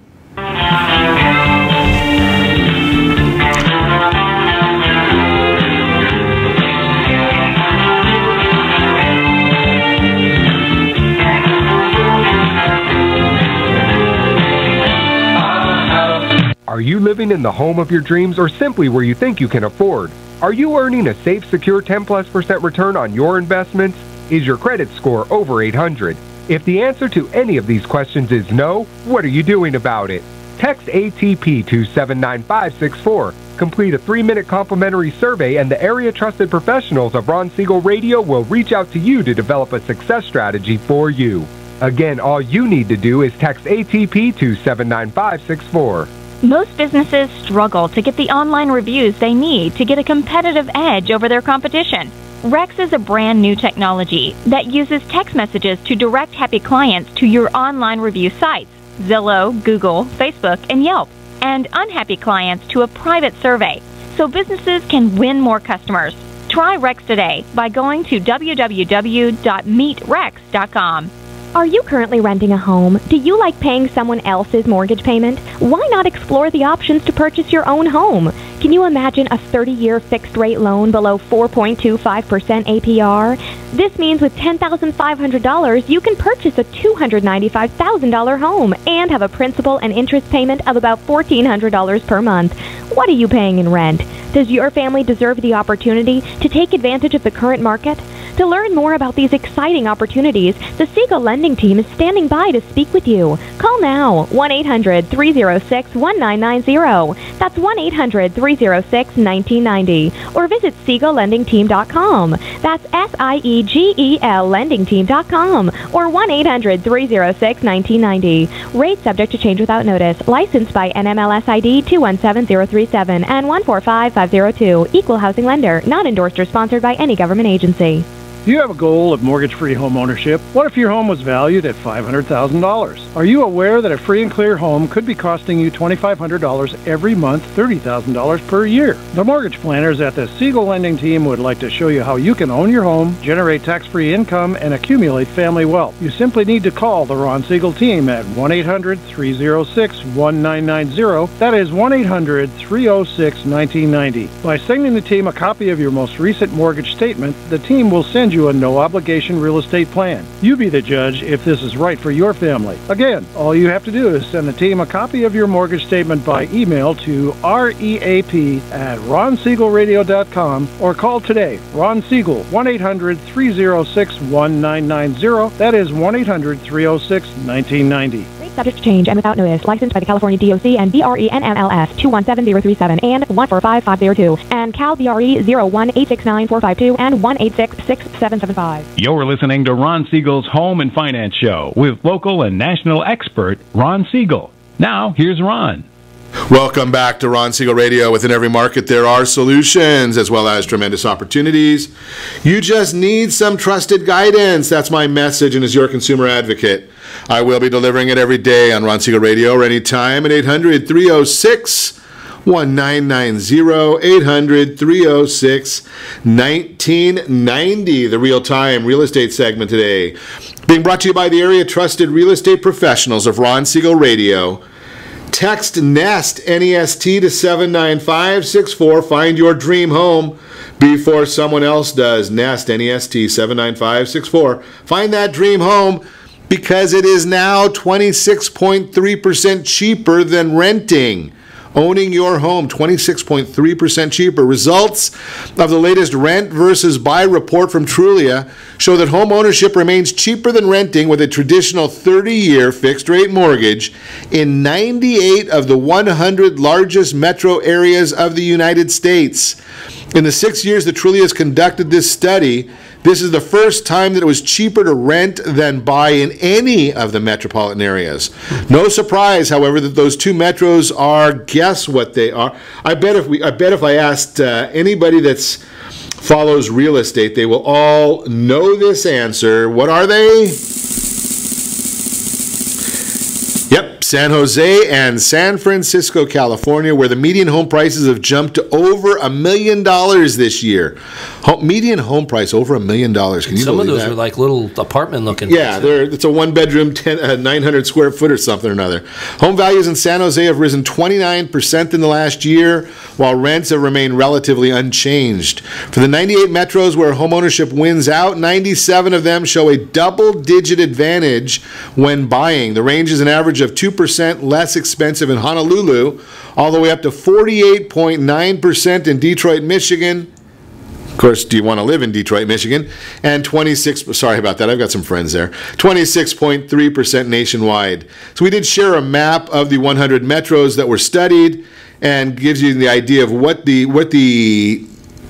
Are you living in the home of your dreams or simply where you think you can afford? Are you earning a safe, secure 10+% return on your investments? Is your credit score over 800? If the answer to any of these questions is no, what are you doing about it? Text ATP to 79564. Complete a 3-minute complimentary survey, and the area trusted professionals of Ron Siegel Radio will reach out to you to develop a success strategy for you. Again, all you need to do is text ATP to 79564. Most businesses struggle to get the online reviews they need to get a competitive edge over their competition. Rex is a brand new technology that uses text messages to direct happy clients to your online review sites, Zillow, Google, Facebook, and Yelp, and unhappy clients to a private survey, so businesses can win more customers. Try Rex today by going to www.meetrex.com. Are you currently renting a home? Do you like paying someone else's mortgage payment? Why not explore the options to purchase your own home? Can you imagine a 30-year fixed-rate loan below 4.25% APR? This means with $10,500, you can purchase a $295,000 home and have a principal and interest payment of about $1,400 per month. What are you paying in rent? Does your family deserve the opportunity to take advantage of the current market? To learn more about these exciting opportunities, the Siegel Lending Team is standing by to speak with you. Call now, 1-800-306-1990. That's 1-800-306-1990. Or visit SiegelLendingTeam.com. That's SIEGEL LendingTeam.com. Or 1-800-306-1990. Rate subject to change without notice. Licensed by NMLS ID 217037 and 145502. Equal housing lender. Not endorsed or sponsored by any government agency. Do you have a goal of mortgage-free home ownership? What if your home was valued at $500,000? Are you aware that a free and clear home could be costing you $2,500 every month, $30,000 per year? The mortgage planners at the Siegel Lending Team would like to show you how you can own your home, generate tax-free income, and accumulate family wealth. You simply need to call the Ron Siegel Team at 1-800-306-1990. That is 1-800-306-1990. By sending the team a copy of your most recent mortgage statement, the team will send you a no-obligation real estate plan. You be the judge if this is right for your family. Again, all you have to do is send the team a copy of your mortgage statement by email to reap@ronsiegelradio.com or call today. Ron Siegel, 1-800-306-1990. That is 1-800-306-1990. Subject to change and without notice. Licensed by the California DOC and BRENMLS 217037 and 145502 and Cal BRE 01869452 and 1866775. You're listening to Ron Siegel's Home and Finance Show with local and national expert Ron Siegel. Now, here's Ron. Welcome back to Ron Siegel Radio. Within every market, there are solutions as well as tremendous opportunities. You just need some trusted guidance. That's my message, and as your consumer advocate, I will be delivering it every day on Ron Siegel Radio or anytime at 800-306-1990, 800-306-1990, the real-time real estate segment today. Being brought to you by the area trusted real estate professionals of Ron Siegel Radio. Text NEST, N-E-S-T, to 79564. Find your dream home before someone else does. NEST, N-E-S-T, 79564. Find that dream home because it is now 26.3% cheaper than renting. Owning your home, 26.3% cheaper. Results of the latest rent versus buy report from Trulia show that home ownership remains cheaper than renting with a traditional 30-year fixed-rate mortgage in 98 of the 100 largest metro areas of the United States. In the 6 years that Trulia has conducted this study, this is the first time that it was cheaper to rent than buy in any of the metropolitan areas. No surprise, however, that those two metros are, guess what they are? I bet if I asked anybody that follows real estate, they will all know this answer. What are they? Yep, San Jose and San Francisco, California, where the median home prices have jumped to over $1 million this year. Median home price over $1 million. Can you believe that? Some of those are like little apartment-looking. Yeah, it's a one-bedroom, 900 square foot or something or another. Home values in San Jose have risen 29% in the last year, while rents have remained relatively unchanged. For the 98 metros where homeownership wins out, 97 of them show a double-digit advantage when buying. The range is an average of 2% less expensive in Honolulu, all the way up to 48.9% in Detroit, Michigan. Of course, do you want to live in Detroit, Michigan? And 26.3% nationwide. So we did share a map of the 100 metros that were studied and gives you the idea of what the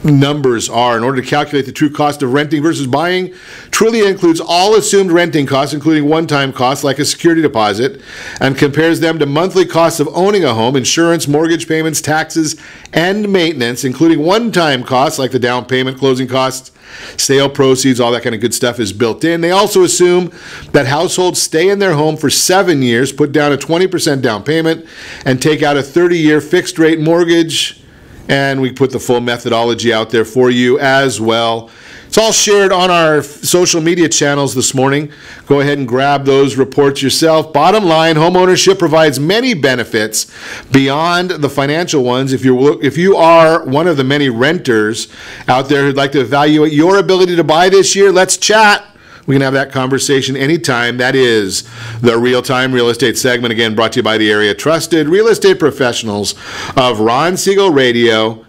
numbers are. In order to calculate the true cost of renting versus buying, truly includes all assumed renting costs, including one-time costs like a security deposit, and compares them to monthly costs of owning a home, insurance, mortgage payments, taxes, and maintenance, including one-time costs like the down payment, closing costs, sale proceeds, all that kind of good stuff is built in. They also assume that households stay in their home for 7 years, put down a 20% down payment, and take out a 30-year fixed-rate mortgage. And we put the full methodology out there for you as well. It's all shared on our social media channels this morning. Go ahead and grab those reports yourself. Bottom line, homeownership provides many benefits beyond the financial ones. If you are one of the many renters out there who'd like to evaluate your ability to buy this year, let's chat. We can have that conversation anytime. That is the Real-Time Real Estate segment, again, brought to you by the area trusted real estate professionals of Ron Siegel Radio.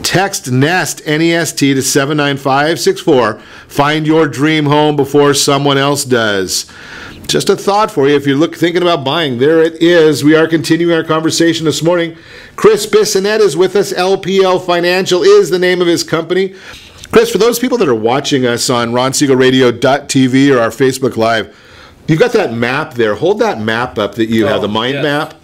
Text NEST, N-E-S-T, to 79564. Find your dream home before someone else does. Just a thought for you if you're thinking about buying. There it is. We are continuing our conversation this morning. Chris Bissonnette is with us. LPL Financial is the name of his company. Chris, for those people that are watching us on ronsiegelradio.tv or our Facebook Live, you've got that map there. Hold that map up that you have, the mind map.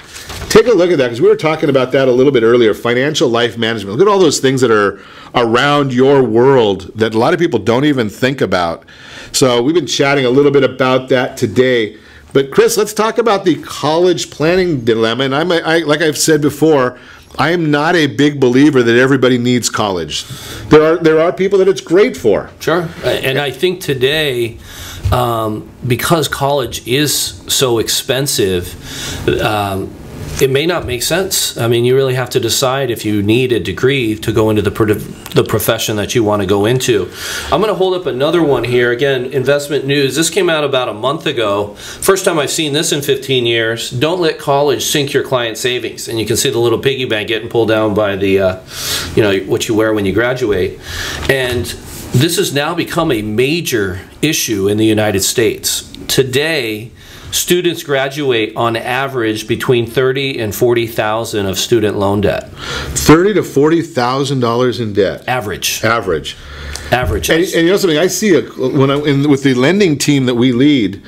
Take a look at that, because we were talking about that a little bit earlier, financial life management. Look at all those things that are around your world that a lot of people don't even think about. So we've been chatting a little bit about that today. But Chris, let's talk about the college planning dilemma. And I like I've said before, I am not a big believer that everybody needs college. There are people that it's great for. Sure. And I think today, because college is so expensive, it may not make sense. I mean, you really have to decide if you need a degree to go into the profession that you want to go into. I'm going to hold up another one here. Again, investment news. This came out about a month ago. First time I've seen this in 15 years. Don't let college sink your client savings. And you can see the little piggy bank getting pulled down by the, what you wear when you graduate. And this has now become a major issue in the United States. Today, students graduate on average between $30,000 and $40,000 of student loan debt. $30,000 to $40,000 in debt. Average. Average. Average. And you know something? I see with the lending team that we lead,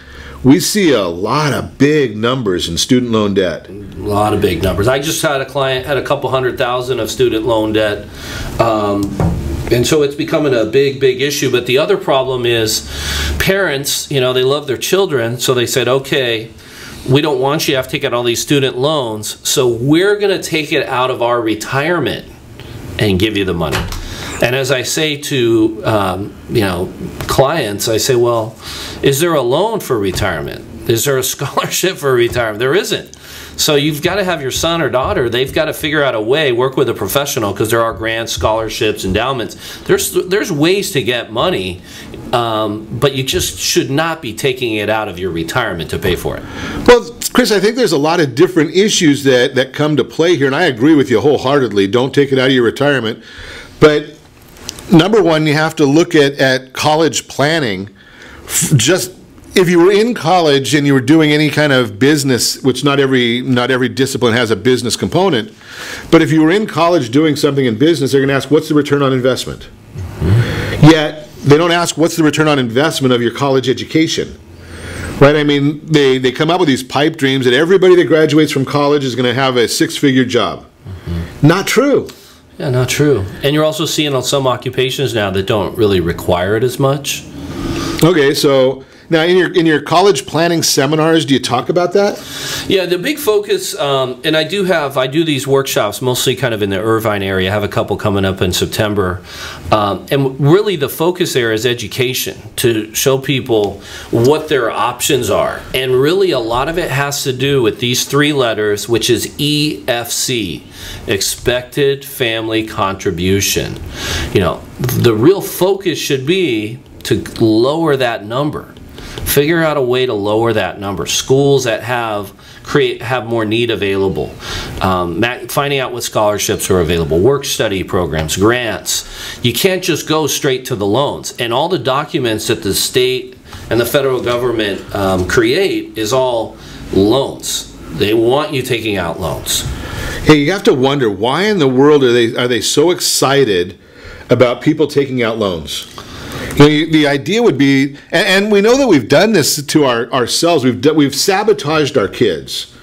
we see a lot of big numbers in student loan debt. A lot of big numbers. I just had a client had a couple $100,000 of student loan debt. And so it's becoming a big issue. But the other problem is parents, they love their children, so they said, okay, we don't want you to have to take out all these student loans, so we're going to take it out of our retirement and give you the money. And as I say to clients, I say, well, is there a loan for retirement? Is there a scholarship for retirement? There isn't. So you've got to have your son or daughter, they've got to figure out a way, work with a professional, because there are grants, scholarships, endowments. There's ways to get money, but you just should not be taking it out of your retirement to pay for it. Well, Chris, I think there's a lot of different issues that come to play here, and I agree with you wholeheartedly. Don't take it out of your retirement. But number one, you have to look at college planning. Just if you were in college and you were doing any kind of business, which not every discipline has a business component, but if you were in college doing something in business, they're going to ask, what's the return on investment? Mm-hmm. Yet they don't ask, what's the return on investment of your college education? Right? I mean, they come up with these pipe dreams that everybody that graduates from college is going to have a six-figure job. Mm-hmm. Not true. Yeah, not true. And you're also seeing on some occupations now that don't really require it as much. Okay, so now in your college planning seminars, do you talk about that? Yeah, the big focus, and I do these workshops mostly kind of in the Irvine area. I have a couple coming up in September. And really the focus there is education, to show people what their options are. And really a lot of it has to do with these three letters, which is EFC, expected family contribution. The real focus should be to lower that number. Figure out a way to lower that number. Schools that have more need available. Finding out what scholarships are available. Work-study programs, grants. You can't just go straight to the loans. And all the documents that the state and the federal government create is all loans. They want you taking out loans. Hey, you have to wonder, why in the world are they so excited about people taking out loans. The idea would be, and we know that we've done this to ourselves. We've sabotaged our kids,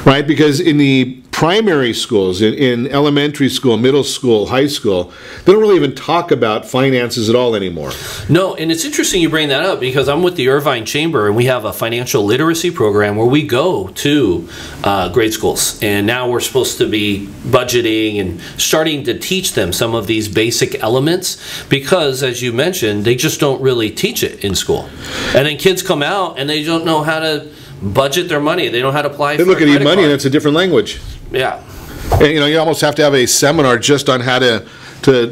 right? Because in the primary schools, in elementary school, middle school, high school, they don't really even talk about finances at all anymore. No, and it's interesting you bring that up because I'm with the Irvine Chamber and we have a financial literacy program where we go to grade schools. And now we're supposed to be budgeting and starting to teach them some of these basic elements because, as you mentioned, they just don't really teach it in school. And then kids come out and they don't know how to budget their money. They don't know how to apply for a credit card. They look at e-money and it's a different language. Yeah. And, you almost have to have a seminar just on how to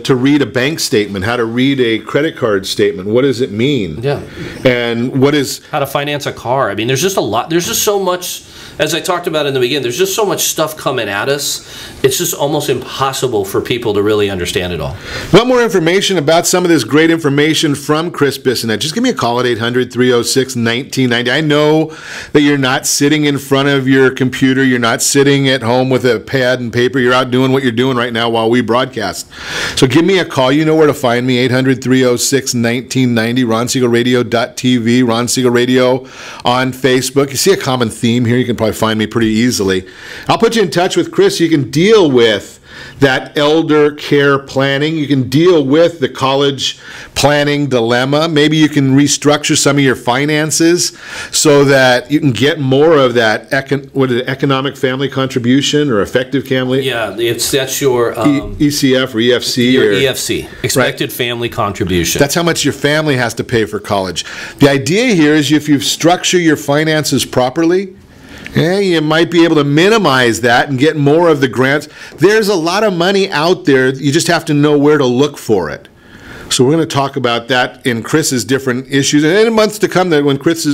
read a bank statement, how to read a credit card statement. What does it mean? Yeah. And what is... how to finance a car. I mean, there's just a lot. There's just so much, as I talked about in the beginning, there's just so much stuff coming at us. It's just almost impossible for people to really understand it all. Want more information about some of this great information from Chris Bissonnette? Just give me a call at 800-306-1990. I know that you're not sitting in front of your computer. You're not sitting at home with a pad and paper. You're out doing what you're doing right now while we broadcast. So give me a call. You know where to find me, 800-306-1990, RonSiegelRadio.tv, Ron Siegel Radio on Facebook. You see a common theme here. You can probably find me pretty easily. I'll put you in touch with Chris so you can deal with that elder care planning. You can deal with the college planning dilemma. Maybe you can restructure some of your finances so that you can get more of that economic family contribution or effective family. Yeah, that's your ECF or EFC. Your EFC, expected family contribution. That's how much your family has to pay for college. The idea here is if you structure your finances properly, you might be able to minimize that and get more of the grants. There's a lot of money out there. You just have to know where to look for it. So we're going to talk about that in Chris's different issues. And in months to come, that when Chris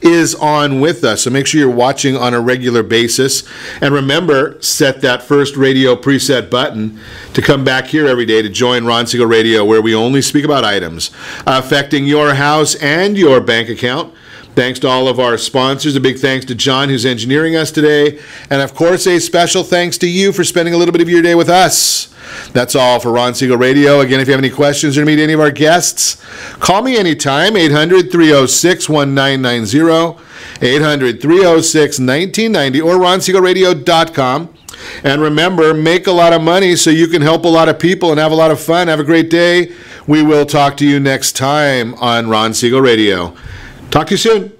is on with us. So make sure you're watching on a regular basis. And remember, set that first radio preset button to come back here every day to join Ron Siegel Radio, where we only speak about items affecting your house and your bank account. Thanks to all of our sponsors. A big thanks to John, who's engineering us today. And, of course, a special thanks to you for spending a little bit of your day with us. That's all for Ron Siegel Radio. Again, if you have any questions or to meet any of our guests, call me anytime, 800-306-1990, 800-306-1990, or RonSiegelRadio.com. And remember, make a lot of money so you can help a lot of people and have a lot of fun. Have a great day. We will talk to you next time on Ron Siegel Radio. Talk to you soon.